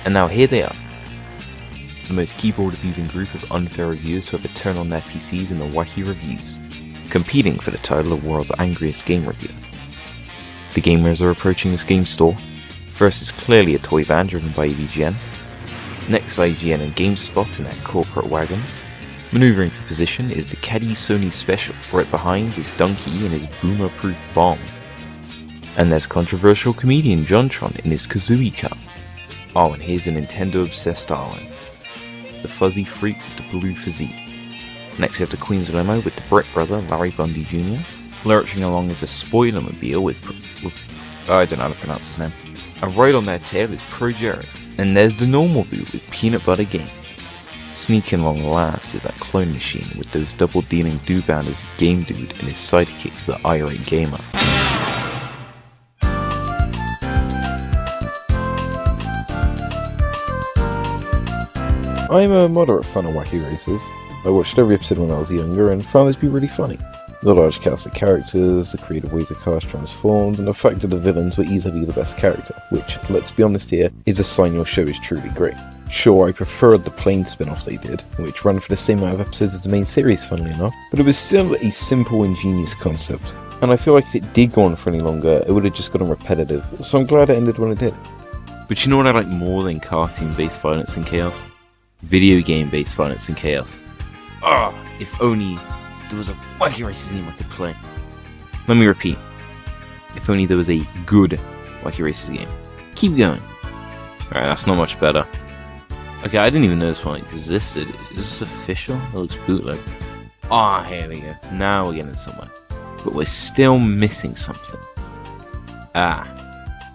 And now here they are, the most keyboard-abusing group of unfair reviewers to ever turn on their PCs in the Wacky Reviews, competing for the title of World's Angriest Game Reviewer. The gamers are approaching this game store. First is clearly a toy van driven by EVGN. Next, IGN and GameSpot in their corporate wagon. Manoeuvring for position is the Caddy Sony Special. Right behind is Donkey in his boomer-proof bomb. And there's controversial comedian JonTron in his Kazooie car. Oh, and here's a Nintendo-obsessed Arlen, the fuzzy freak with the blue physique. Next we have the Queen's limo with the Brett brother, Larry Bundy Jr. Lurching along is a Spoilermobile with I don't know how to pronounce his name. And right on their tail is Pro Jared. And there's the normal boot with Peanut Butter Game. Sneaking along last is that clone machine with those double-dealing do-bounders Game Dude and his sidekick, the Irate Gamer. I'm a moderate fan of Wacky Races. I watched every episode when I was younger and found this to be really funny. The large cast of characters, the creative ways the cast transformed, and the fact that the villains were easily the best character, which, let's be honest here, is a sign your show is truly great. Sure, I preferred the plane spin-off they did, which ran for the same amount of episodes as the main series funnily enough, but it was still a simple, ingenious concept, and I feel like if it did go on for any longer, it would have just gotten repetitive, so I'm glad it ended when it did. But you know what I like more than cartoon-based violence and chaos? Video game-based violence and chaos. If only there was a Wacky Races game I could play. Let me repeat. If only there was a good Wacky Races game. Keep going. Alright, that's not much better. Okay, I didn't even know this one, because is this official? It looks bootleg. Here we go. Now we're getting somewhere. But we're still missing something.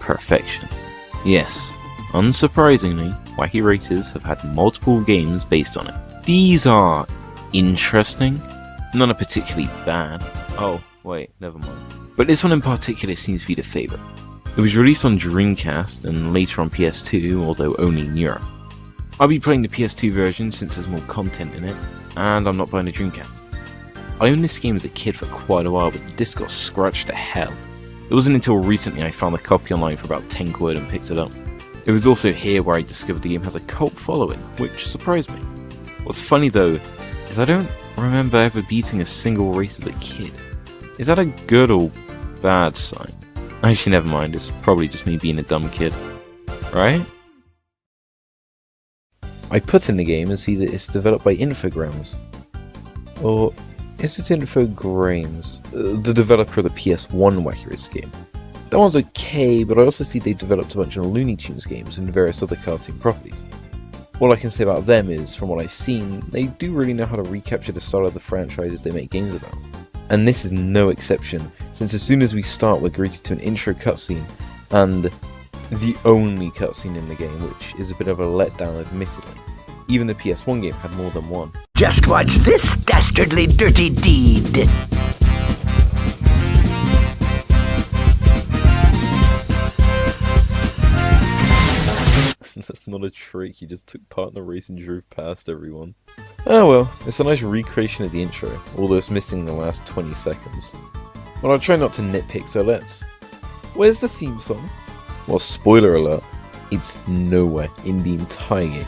Perfection. Yes, unsurprisingly, Wacky Races have had multiple games based on it. These are interesting, none are particularly bad. Oh, wait, never mind. But this one in particular seems to be the favourite. It was released on Dreamcast and later on PS2, although only in Europe. I'll be playing the PS2 version since there's more content in it, and I'm not buying the Dreamcast. I owned this game as a kid for quite a while, but the disc got scratched to hell. It wasn't until recently I found a copy online for about 10 quid and picked it up. It was also here where I discovered the game has a cult following, which surprised me. What's funny though, is I don't remember ever beating a single race as a kid. Is that a good or bad sign? Actually, never mind, it's probably just me being a dumb kid. Right? I put in the game and see that it's developed by Infogrames. Or is it Infogrames? The developer of the PS1 Wacky Races game. That one's okay, but I also see they developed a bunch of Looney Tunes games and various other cartoon properties. All I can say about them is, from what I've seen, they do really know how to recapture the style of the franchises they make games about. And this is no exception, since as soon as we start we're greeted to an intro cutscene, and the only cutscene in the game, which is a bit of a letdown admittedly. Even the PS1 game had more than one. Just watch this dastardly dirty deed! That's not a trick, you just took part in the race and drove past everyone. Oh well, it's a nice recreation of the intro, although it's missing the last 20 seconds. But I'll try not to nitpick, so let's... Where's the theme song? Well, spoiler alert, it's nowhere in the entire game.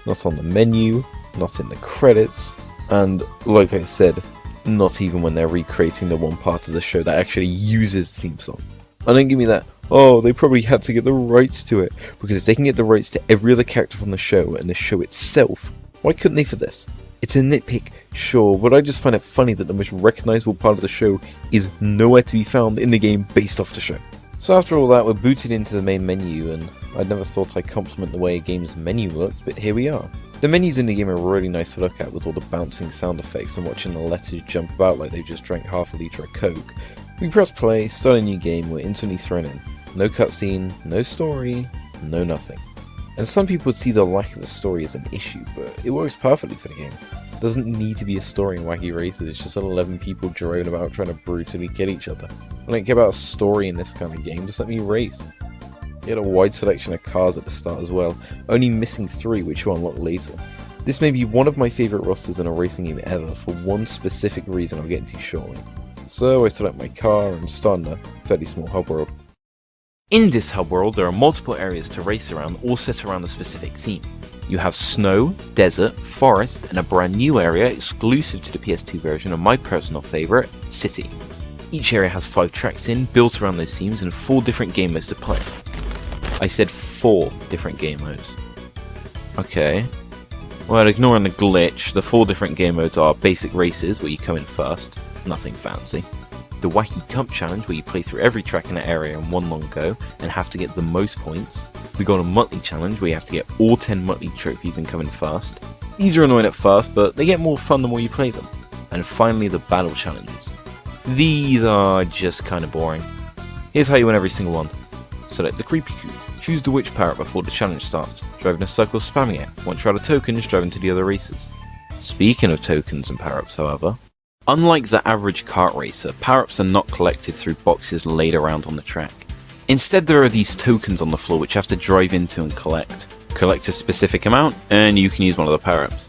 Not on the menu, not in the credits, and like I said, not even when they're recreating the one part of the show that actually uses the theme song. And don't give me that, oh, they probably had to get the rights to it, because if they can get the rights to every other character from the show and the show itself, why couldn't they for this? It's a nitpick, sure, but I just find it funny that the most recognisable part of the show is nowhere to be found in the game based off the show. So after all that, we're booted into the main menu, and I'd never thought I'd compliment the way a game's menu looked, but here we are. The menus in the game are really nice to look at, with all the bouncing sound effects and watching the letters jump about like they just drank half a litre of Coke. We press play, start a new game, we're instantly thrown in. No cutscene, no story, no nothing. And some people would see the lack of a story as an issue, but it works perfectly for the game. It doesn't need to be a story in Wacky Races, it's just 11 people drone about trying to brutally kill each other. I don't care about a story in this kind of game, just let me race. You had a wide selection of cars at the start as well, only missing 3 which you unlock later. This may be one of my favourite rosters in a racing game ever, for one specific reason I'll get into shortly. So I select my car and start in a fairly small hub world. In this hub world, there are multiple areas to race around, all set around a specific theme. You have snow, desert, forest, and a brand new area exclusive to the PS2 version of my personal favourite, City. Each area has 5 tracks built around those themes, and 4 different game modes to play. I said 4 different game modes. Okay. Well, ignoring the glitch, the 4 different game modes are Basic Races, where you come in first, nothing fancy. The Wacky Cup Challenge, where you play through every track in an area in one long go, and have to get the most points. The Golden Muttley Challenge, where you have to get all 10 Muttley trophies and come in first. These are annoying at first, but they get more fun the more you play them. And finally, the Battle Challenges. These are just kinda boring. Here's how you win every single one. Select the Creepy Coupe. Choose the Witch Parrot before the challenge starts. Drive in a circle spamming it. Once you're out of tokens, drive into the other races. Speaking of tokens and power-ups, however, unlike the average kart racer, power-ups are not collected through boxes laid around on the track. Instead, there are these tokens on the floor which you have to drive into and collect. Collect a specific amount, and you can use one of the power-ups.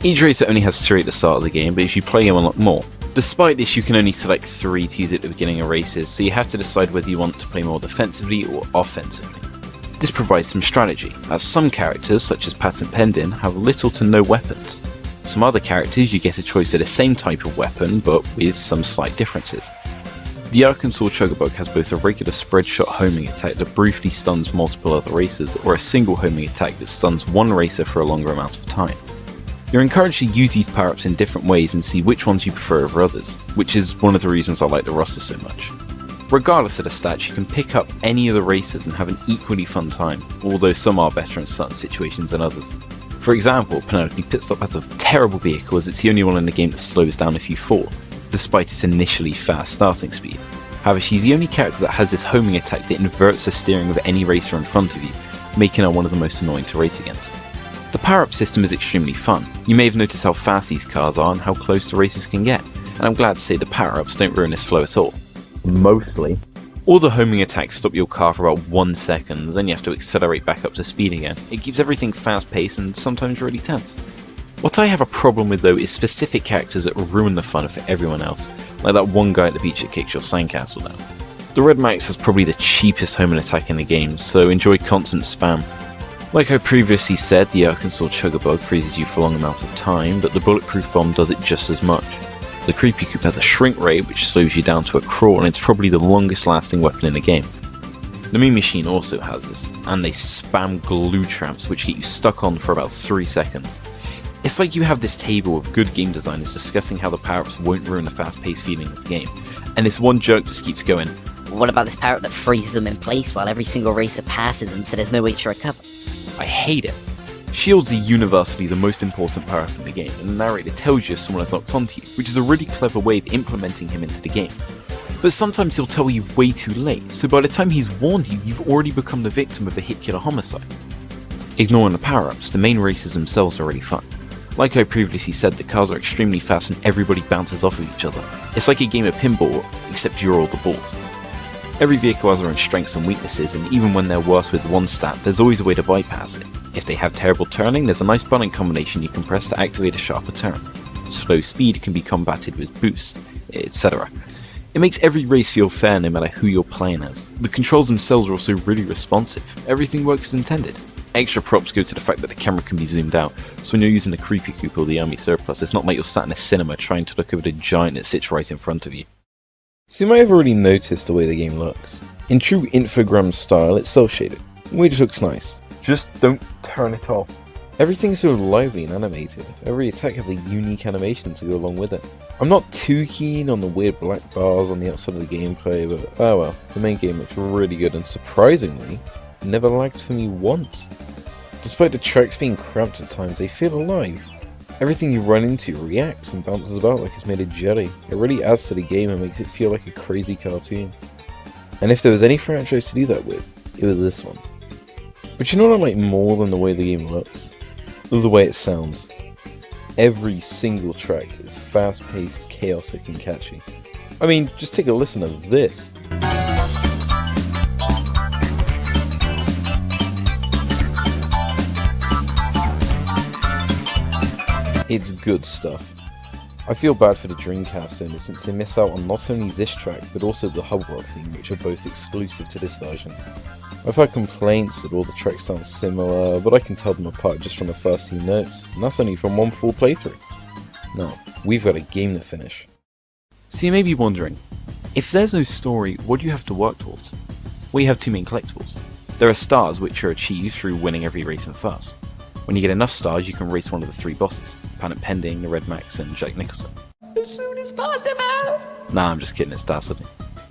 Each racer only has 3 at the start of the game, but as you play you unlock more. Despite this, you can only select 3 to use at the beginning of races, so you have to decide whether you want to play more defensively or offensively. This provides some strategy, as some characters, such as Patent Pending, have little to no weapons. Some other characters, you get a choice of the same type of weapon, but with some slight differences. The Arkansas Chugabug has both a regular spread shot homing attack that briefly stuns multiple other racers, or a single homing attack that stuns one racer for a longer amount of time. You're encouraged to use these power-ups in different ways and see which ones you prefer over others, which is one of the reasons I like the roster so much. Regardless of the stats, you can pick up any of the races and have an equally fun time, although some are better in certain situations than others. For example, Penelope Pitstop has a terrible vehicle as it's the only one in the game that slows down if you fall, despite its initially fast starting speed. However, she's the only character that has this homing attack that inverts the steering of any racer in front of you, making her one of the most annoying to race against. The power-up system is extremely fun. You may have noticed how fast these cars are and how close the racers can get, and I'm glad to say the power-ups don't ruin this flow at all. Mostly. All the homing attacks stop your car for about 1 second, then you have to accelerate back up to speed again. It keeps everything fast-paced and sometimes really tense. What I have a problem with though is specific characters that ruin the fun for everyone else, like that one guy at the beach that kicks your sandcastle down. The Red Max has probably the cheapest homing attack in the game, so enjoy constant spam. Like I previously said, the Arkansas Chugabug freezes you for a long amount of time, but the Bulletproof Bomb does it just as much. The Creepy Coupe has a shrink rate which slows you down to a crawl, and it's probably the longest lasting weapon in the game. The Mean Machine also has this, and they spam glue traps which get you stuck on for about 3 seconds. It's like you have this table of good game designers discussing how the power-ups won't ruin the fast-paced feeling of the game, and this one joke just keeps going, What about this power-up that freezes them in place while every single racer passes them so there's no way to recover? I hate it. Shields are universally the most important power-up in the game, and the narrator tells you if someone has locked onto you, which is a really clever way of implementing him into the game. But sometimes he'll tell you way too late, so by the time he's warned you, you've already become the victim of a hit-killer homicide. Ignoring the power-ups, the main races themselves are really fun. Like I previously said, the cars are extremely fast and everybody bounces off of each other. It's like a game of pinball, except you're all the balls. Every vehicle has their own strengths and weaknesses, and even when they're worse with one stat, there's always a way to bypass it. If they have terrible turning, there's a nice button combination you can press to activate a sharper turn. Slow speed can be combated with boosts, etc. It makes every race feel fair no matter who you're playing as. The controls themselves are also really responsive. Everything works as intended. Extra props go to the fact that the camera can be zoomed out, so when you're using the Creepy Coupe or the Army Surplus, it's not like you're sat in a cinema trying to look over the giant that sits right in front of you. So you might have already noticed the way the game looks. In true Infogram style, it's cel-shaded, which looks nice. Just don't turn it off. Everything's so lively and animated. Every attack has a unique animation to go along with it. I'm not too keen on the weird black bars on the outside of the gameplay, but oh well, the main game looks really good and surprisingly, never lagged for me once. Despite the tracks being cramped at times, they feel alive. Everything you run into reacts and bounces about like it's made of jelly. It really adds to the game and makes it feel like a crazy cartoon. And if there was any franchise to do that with, it was this one. But you know what I like more than the way the game looks? The way it sounds. Every single track is fast-paced, chaotic and catchy. I mean, just take a listen to this. It's good stuff. I feel bad for the Dreamcast owners since they miss out on not only this track but also the Hub World theme, which are both exclusive to this version. I've heard complaints that all the tracks sound similar, but I can tell them apart just from the first few notes, and that's only from one full playthrough. Now, we've got a game to finish. So you may be wondering, if there's no story, what do you have to work towards? Well, you have two main collectibles. There are stars, which are achieved through winning every race in first. When you get enough stars, you can race one of the three bosses, Planet Pending, the Red Max, and Jack Nicholson. As soon as possible. Nah, I'm just kidding, it's Dastardly.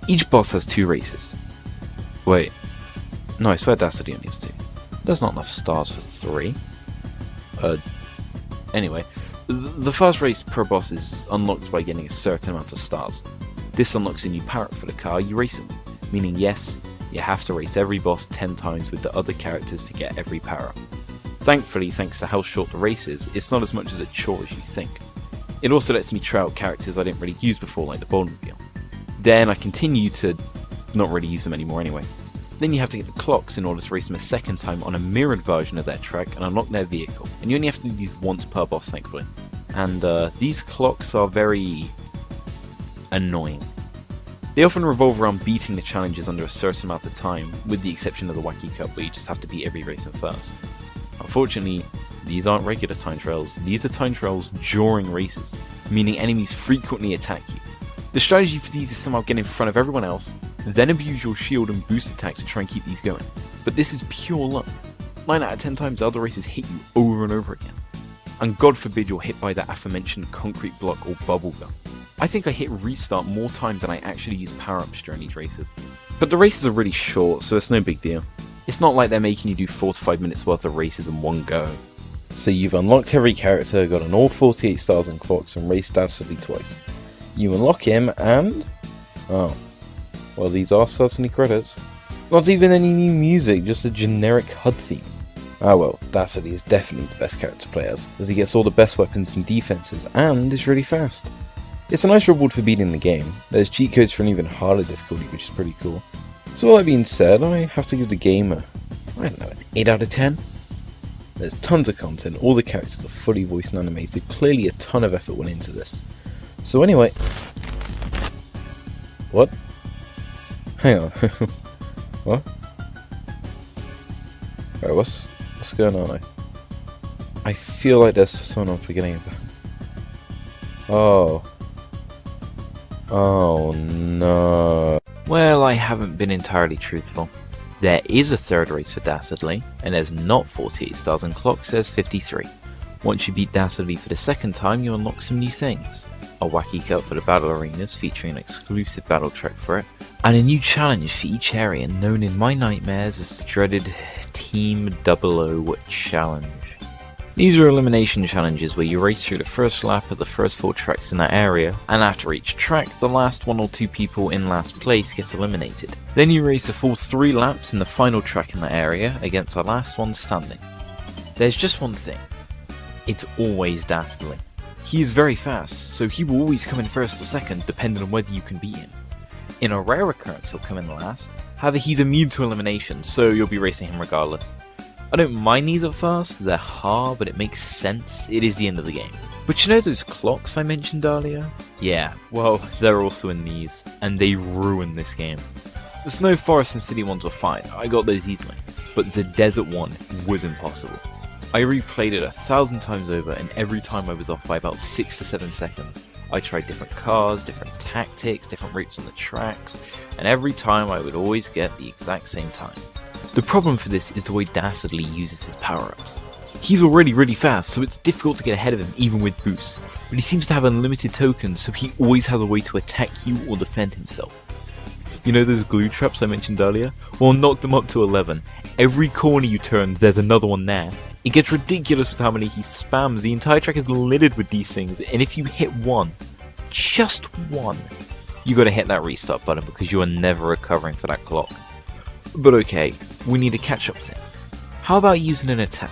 Each boss has two races. Wait, no, I swear Dastardly only has two. There's not enough stars for three. Anyway, the first race per boss is unlocked by getting a certain amount of stars. This unlocks a new power-up for the car you race it with, meaning yes, you have to race every boss 10 times with the other characters to get every power-up. Thankfully, thanks to how short the race is, it's not as much of a chore as you think. It also lets me try out characters I didn't really use before, like the Bowlmobile. Then I continue to not really use them anymore anyway. Then you have to get the clocks in order to race them a second time on a mirrored version of their track and unlock their vehicle, and you only have to do these once per boss, thankfully. And these clocks are very annoying. They often revolve around beating the challenges under a certain amount of time, with the exception of the Wacky Cup where you just have to beat every race in first. Unfortunately, these aren't regular time trials, these are time trials during races, meaning enemies frequently attack you. The strategy for these is somehow get in front of everyone else, then abuse your shield and boost attack to try and keep these going. But this is pure luck. 9 out of 10 times other races hit you over and over again. And God forbid you're hit by that aforementioned concrete block or bubble gun. I think I hit restart more times than I actually use power-ups during these races. But the races are really short, so it's no big deal. It's not like they're making you do 4 to 5 minutes worth of races in one go. So you've unlocked every character, got an all 48 stars and clocks, and raced Dastardly twice. You unlock him and... oh. Well, these are certainly credits. Not even any new music, just a generic HUD theme. Ah well, Dastardly is definitely the best character to play as he gets all the best weapons and defenses, and is really fast. It's a nice reward for beating the game. There's cheat codes for an even harder difficulty, which is pretty cool. So all that being said, I have to give the game a, I don't know, an 8 out of 10? There's tons of content, all the characters are fully voiced and animated, clearly a ton of effort went into this. So anyway... what? Hang on. What? Alright, what's going on? I feel like there's someone I'm forgetting about. Oh. Oh no. Well, I haven't been entirely truthful. There is a third race for Dastardly, and there's not 48 stars and clocks, there's 53. Once you beat Dastardly for the second time, you unlock some new things. A Wacky Cup for the battle arenas featuring an exclusive battle track for it, and a new challenge for each area known in my nightmares as the dreaded Team 00 Challenge. These are elimination challenges where you race through the first lap of the first 4 tracks in that area, and after each track, the last 1 or 2 people in last place gets eliminated. Then you race the full 3 laps in the final track in that area against the last one standing. There's just one thing. It's always Dastardly. He is very fast, so he will always come in first or second depending on whether you can beat him. In a rare occurrence he'll come in last, however he's immune to elimination, so you'll be racing him regardless. I don't mind these at first, they're hard, but it makes sense, it is the end of the game. But you know those clocks I mentioned earlier? Yeah, well, they're also in these, and they ruin this game. The Snow Forest and City ones were fine, I got those easily, but the Desert one was impossible. I replayed it 1,000 times over, and every time I was off by about 6 to 7 seconds. I tried different cars, different tactics, different routes on the tracks, and every time I would always get the exact same time. The problem for this is the way Dastardly uses his power-ups. He's already really fast, so it's difficult to get ahead of him even with boosts, but he seems to have unlimited tokens, so he always has a way to attack you or defend himself. You know those glue traps I mentioned earlier? Well, knock them up to 11. Every corner you turn, there's another one there. It gets ridiculous with how many he spams. The entire track is littered with these things, and if you hit one, just one, you gotta hit that restart button because you are never recovering for that clock. But okay, we need to catch up with him. How about using an attack?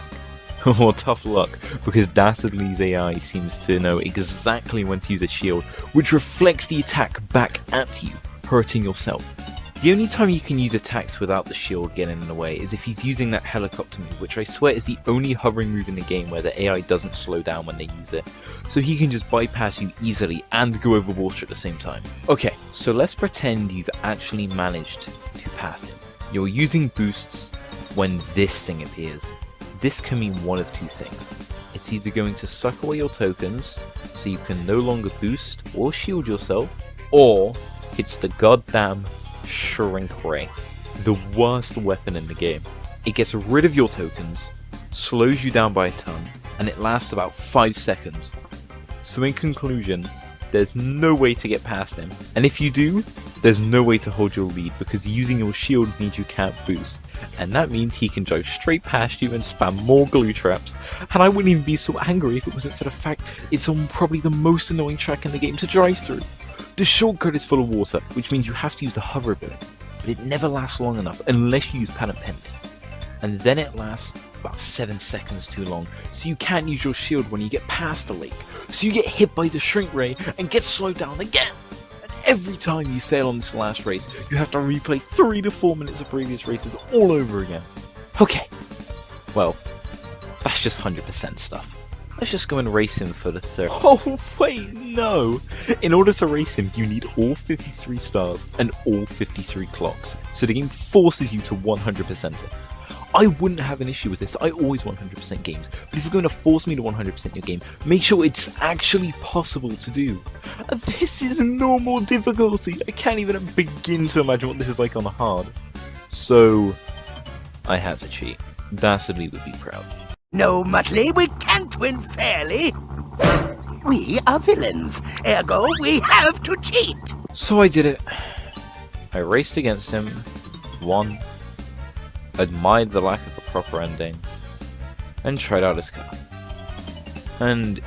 Well, tough luck, because Dastardly's AI seems to know exactly when to use a shield, which reflects the attack back at you, hurting yourself. The only time you can use attacks without the shield getting in the way is if he's using that helicopter move, which I swear is the only hovering move in the game where the AI doesn't slow down when they use it, so he can just bypass you easily and go over water at the same time. Okay, so let's pretend you've actually managed to pass him. You're using boosts when this thing appears. This can mean one of two things. It's either going to suck away your tokens, so you can no longer boost or shield yourself, or it's the goddamn Shrink Ray, the worst weapon in the game. It gets rid of your tokens, slows you down by a ton, and it lasts about 5 seconds. So in conclusion, there's no way to get past him, and if you do, there's no way to hold your lead because using your shield means you can't boost, and that means he can drive straight past you and spam more glue traps, and I wouldn't even be so angry if it wasn't for the fact it's on probably the most annoying track in the game to drive through. The shortcut is full of water, which means you have to use the hover ability, but it never lasts long enough unless you use Pan and Pendant. And then it lasts about 7 seconds too long, so you can't use your shield when you get past the lake, so you get hit by the Shrink Ray and get slowed down again! And every time you fail on this last race, you have to replay 3 to 4 minutes of previous races all over again. Okay, well, that's just 100% stuff. Let's just go and race him for the third. Oh wait, no! In order to race him, you need all 53 stars and all 53 clocks, so the game forces you to 100% it. I wouldn't have an issue with this, I always 100% games, but if you're going to force me to 100% your game, make sure it's actually possible to do. This is normal difficulty, I can't even begin to imagine what this is like on hard. So, I had to cheat. Dastardly would be proud. No, Muttley, we can't win fairly. We are villains, ergo we have to cheat. So I did it. I raced against him, won, admired the lack of a proper ending, and tried out his car. And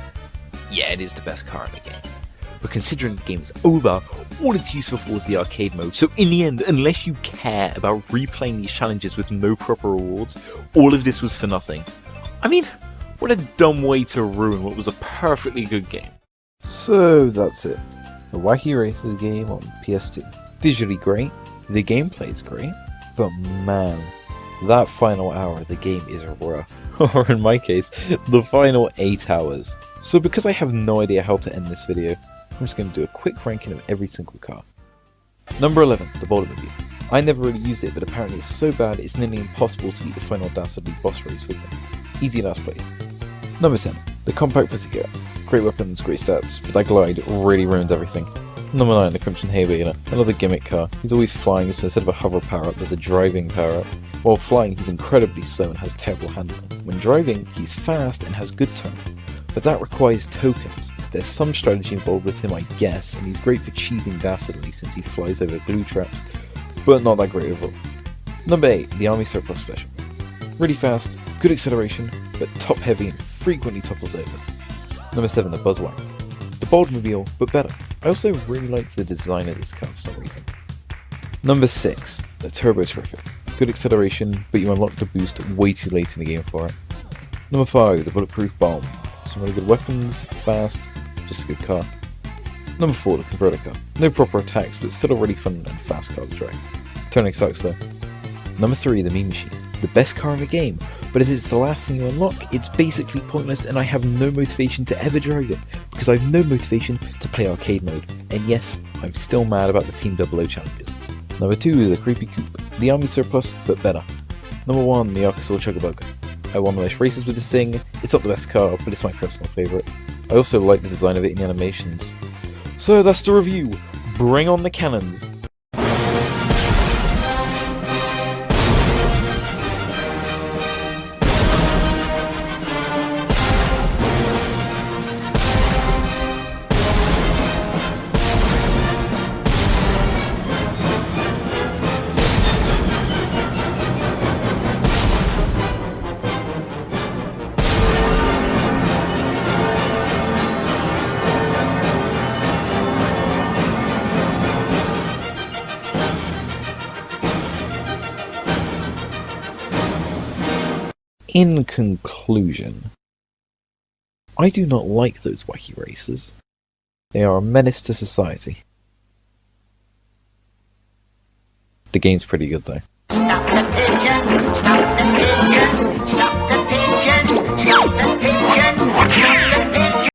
yeah, it is the best car in the game. But considering the game is over, all it's useful for is the arcade mode, so in the end, unless you care about replaying these challenges with no proper rewards, all of this was for nothing. I mean, what a dumb way to ruin what was a perfectly good game. So that's it. The Wacky Races game on PS2. Visually great, the gameplay is great, but man, that final hour of the game is rough. Or in my case, the final 8 hours. So because I have no idea how to end this video, I'm just going to do a quick ranking of every single car. Number 11, the Bouldermobile. I never really used it, but apparently it's so bad it's nearly impossible to beat the final Dastardly boss race with them. Easy last place. Number 10, the Compact Pussycat. Great weapons, great stats, but that glide really ruins everything. Number 9, the Crimson Haybaler. Another gimmick car. He's always flying, so instead of a hover power-up, there's a driving power-up. While flying, he's incredibly slow and has terrible handling. When driving, he's fast and has good turn, but that requires tokens. There's some strategy involved with him, I guess, and he's great for cheesing Dastardly since he flies over glue traps, but not that great overall. Number 8, the Army Surplus Special. Really fast, good acceleration, but top heavy and frequently topples over. Number 7, the Buzzwagon. The Bouldermobile, but better. I also really like the design of this car for some reason. Number 6, the Turbo Terrific. Good acceleration, but you unlock the boost way too late in the game for it. Number 5, the Bulletproof Bomb. Some really good weapons, fast, just a good car. Number 4, the Converter Car. No proper attacks, but still a really fun and fast car to drive. Turning sucks though. Number 3, the Mean Machine. The best car in the game, but as it's the last thing you unlock, it's basically pointless and I have no motivation to ever drive it, because I have no motivation to play arcade mode, and yes, I'm still mad about the Team 00 challenges. Number 2, the Creepy Coupe. The Army Surplus, but better. Number 1, the Arkasaur Chugabug. I won the most races with this thing, it's not the best car, but it's my personal favourite. I also like the design of it in the animations. So that's the review, bring on the cannons! In conclusion, I do not like those Wacky Races. They are a menace to society. The game's pretty good though. Stop the pigeon, stop the pigeon, stop the pigeon, stop the pigeon.